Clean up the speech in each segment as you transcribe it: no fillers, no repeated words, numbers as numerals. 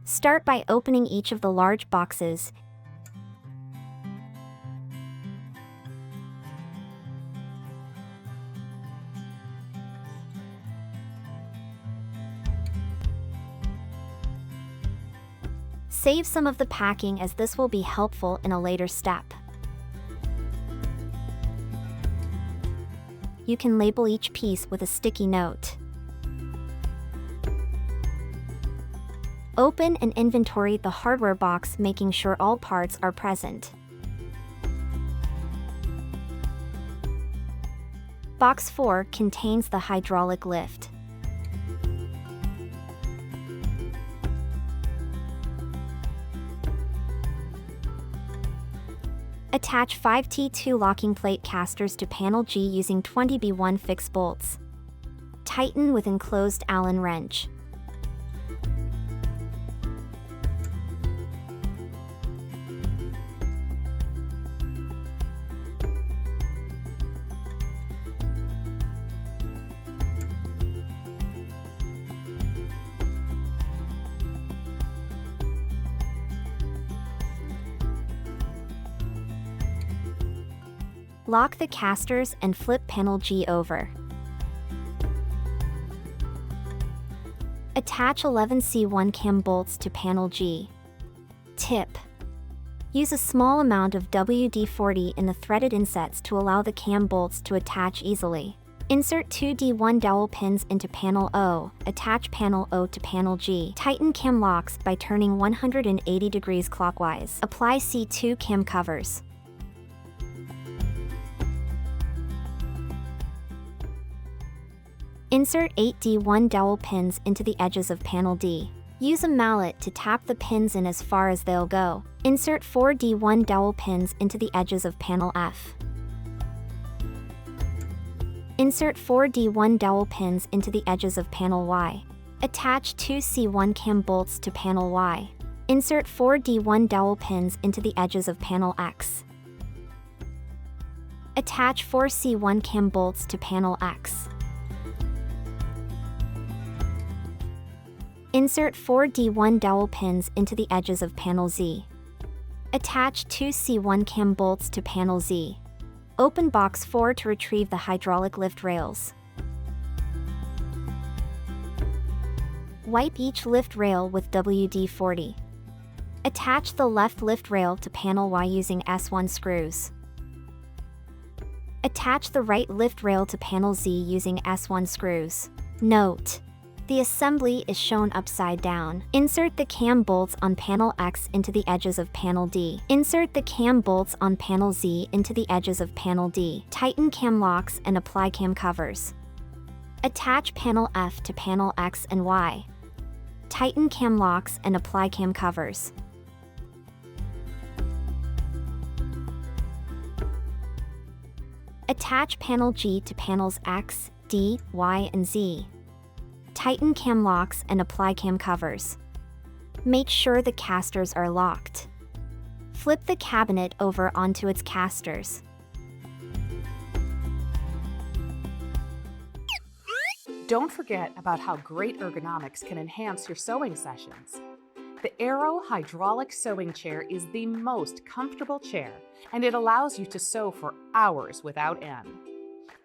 Start by opening each of the large boxes. Save some of the packing as this will be helpful in a later step. You can label each piece with a sticky note. Open and inventory the hardware box, making sure all parts are present. Box 4 contains the hydraulic lift. Attach 5 T2 locking plate casters to panel G using 20B1 fixed bolts. Tighten with enclosed Allen wrench. Lock the casters and flip panel G over. Attach 11 C1 cam bolts to panel G. Tip: use a small amount of WD-40 in the threaded insets to allow the cam bolts to attach easily. Insert 2 D1 dowel pins into panel O. Attach panel O to panel G. Tighten cam locks by turning 180 degrees clockwise. Apply C2 cam covers. Insert 8 D1 dowel pins into the edges of panel D. Use a mallet to tap the pins in as far as they'll go. Insert 4 D1 dowel pins into the edges of panel F. Insert 4 D1 dowel pins into the edges of panel Y. Attach 2 C1 cam bolts to panel Y. Insert 4 D1 dowel pins into the edges of panel X. Attach 4 C1 cam bolts to panel X. Insert 4 D1 dowel pins into the edges of panel Z. Attach 2 C1 cam bolts to panel Z. Open box 4 to retrieve the hydraulic lift rails. Wipe each lift rail with WD-40. Attach the left lift rail to panel Y using S1 screws. Attach the right lift rail to panel Z using S1 screws. Note: the assembly is shown upside down. Insert the cam bolts on panel X into the edges of panel D. Insert the cam bolts on panel Z into the edges of panel D. Tighten cam locks and apply cam covers. Attach panel F to panel X and Y. Tighten cam locks and apply cam covers. Attach panel G to panels X, D, Y, and Z. Tighten cam locks and apply cam covers. Make sure the casters are locked. Flip the cabinet over onto its casters. Don't forget about how great ergonomics can enhance your sewing sessions. The Aero Hydraulic Sewing Chair is the most comfortable chair, and it allows you to sew for hours without end.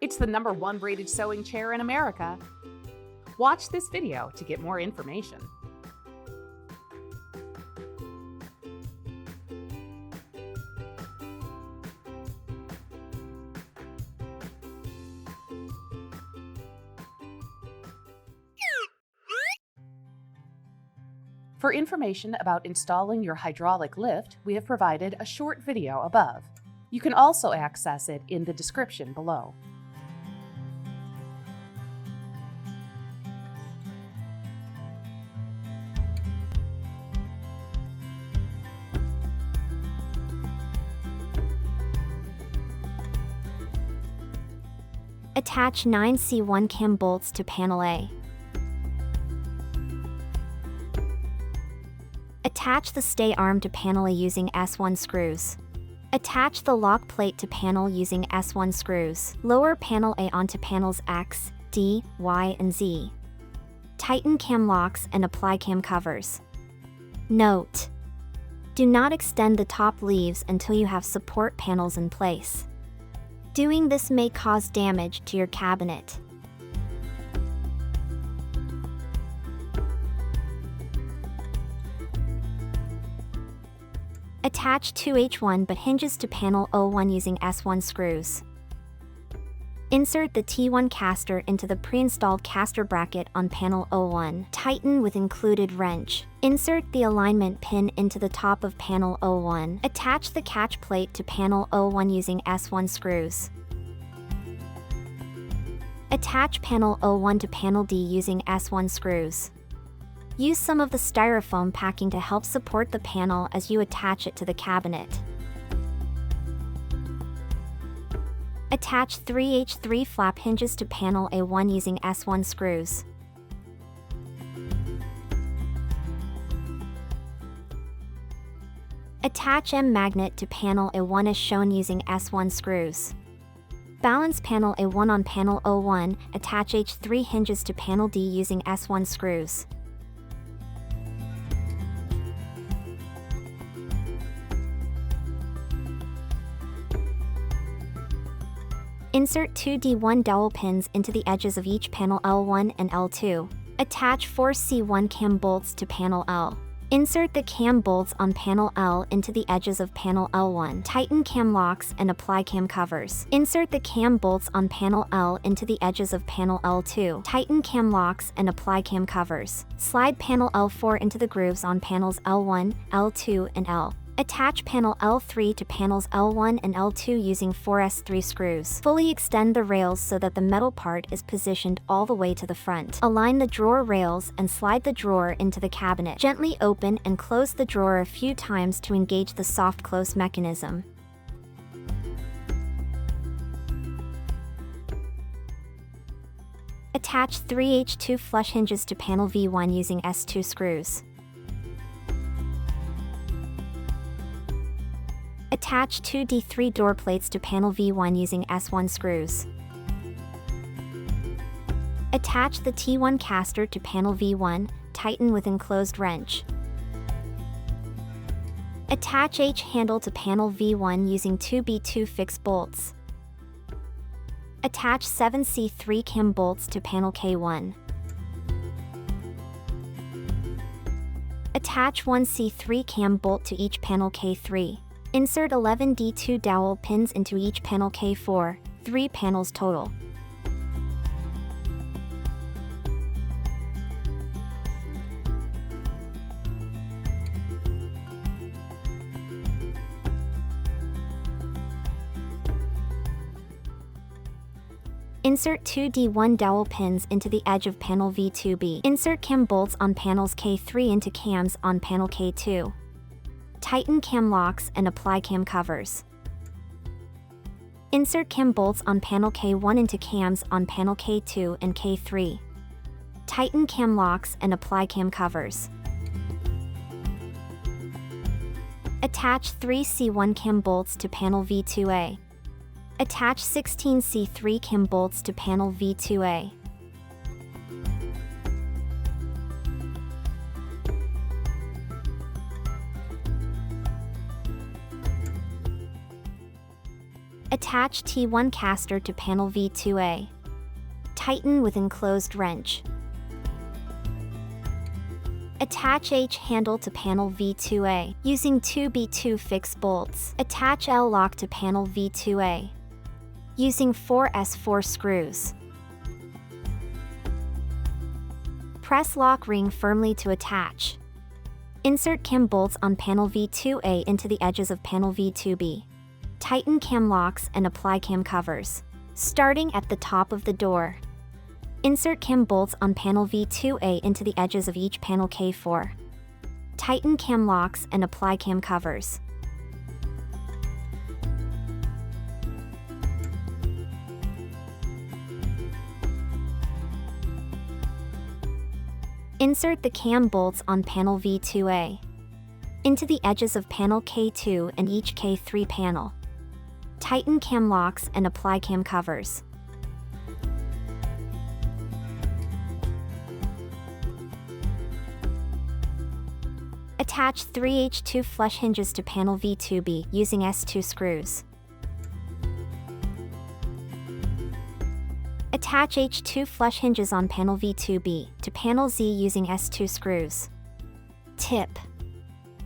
It's the #1 rated sewing chair in America. Watch this video to get more information. For information about installing your hydraulic lift, we have provided a short video above. You can also access it in the description below. Attach 9 C1 cam bolts to panel A. Attach the stay arm to panel A using S1 screws. Attach the lock plate to panel using S1 screws. Lower panel A onto panels X, D, Y, and Z. Tighten cam locks and apply cam covers. Note: do not extend the top leaves until you have support panels in place. Doing this may cause damage to your cabinet. Attach two H1 but hinges to panel O1 using S1 screws. Insert the T1 caster into the pre-installed caster bracket on panel O1. Tighten with included wrench. Insert the alignment pin into the top of panel O1. Attach the catch plate to panel O1 using S1 screws. Attach panel O1 to panel D using S1 screws. Use some of the styrofoam packing to help support the panel as you attach it to the cabinet. Attach three H3 flap hinges to panel A1 using S1 screws. Attach M magnet to panel A1 as shown using S1 screws. Balance panel A1 on panel O1, attach H3 hinges to panel D using S1 screws. Insert two D1 dowel pins into the edges of each panel L1 and L2. Attach four C1 cam bolts to panel L. Insert the cam bolts on panel L into the edges of panel L1. Tighten cam locks and apply cam covers. Insert the cam bolts on panel L into the edges of panel L2. Tighten cam locks and apply cam covers. Slide panel L4 into the grooves on panels L1, L2, and L. Attach panel L3 to panels L1 and L2 using 4S3 screws. Fully extend the rails so that the metal part is positioned all the way to the front. Align the drawer rails and slide the drawer into the cabinet. Gently open and close the drawer a few times to engage the soft close mechanism. Attach three H2 flush hinges to panel V1 using S2 screws. Attach two D3 door plates to panel V1 using S1 screws. Attach the T1 caster to panel V1, tighten with enclosed wrench. Attach H handle to panel V1 using two B2 fixed bolts. Attach 7 C3 cam bolts to panel K1. Attach one C3 cam bolt to each panel K3. Insert 11 D2 dowel pins into each panel K4, 3 panels total. Insert two D1 dowel pins into the edge of panel V2B. Insert cam bolts on panels K3 into cams on panel K2. Tighten cam locks and apply cam covers. Insert cam bolts on panel K1 into cams on panel K2 and K3. Tighten cam locks and apply cam covers. Attach 3 C1 cam bolts to panel V2A. Attach 16 C3 cam bolts to panel V2A. Attach T1 caster to panel V2A. Tighten with enclosed wrench. Attach H handle to panel V2A using two B2 fixed bolts. Attach L lock to panel V2A using 4S4 screws. Press lock ring firmly to attach. Insert cam bolts on panel V2A into the edges of panel V2B. Tighten cam locks and apply cam covers. Starting at the top of the door. Insert cam bolts on panel V2A into the edges of each panel K4. Tighten cam locks and apply cam covers. Insert the cam bolts on panel V2A into the edges of panel K2 and each K3 panel. Tighten cam locks and apply cam covers. Attach 3H2 flush hinges to panel V2B using S2 screws. Attach H2 flush hinges on panel V2B to panel Z using S2 screws. Tip: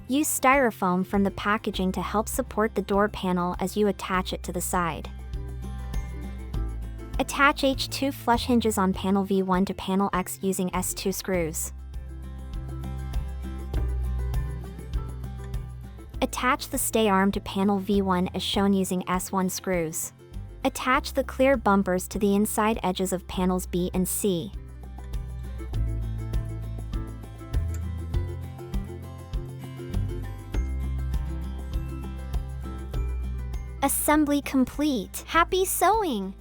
use styrofoam from the packaging to help support the door panel as you attach it to the side. Attach H2 flush hinges on panel V1 to panel X using S2 screws. Attach the stay arm to panel V1 as shown using S1 screws. Attach the clear bumpers to the inside edges of panels B and C. Assembly complete. Happy sewing!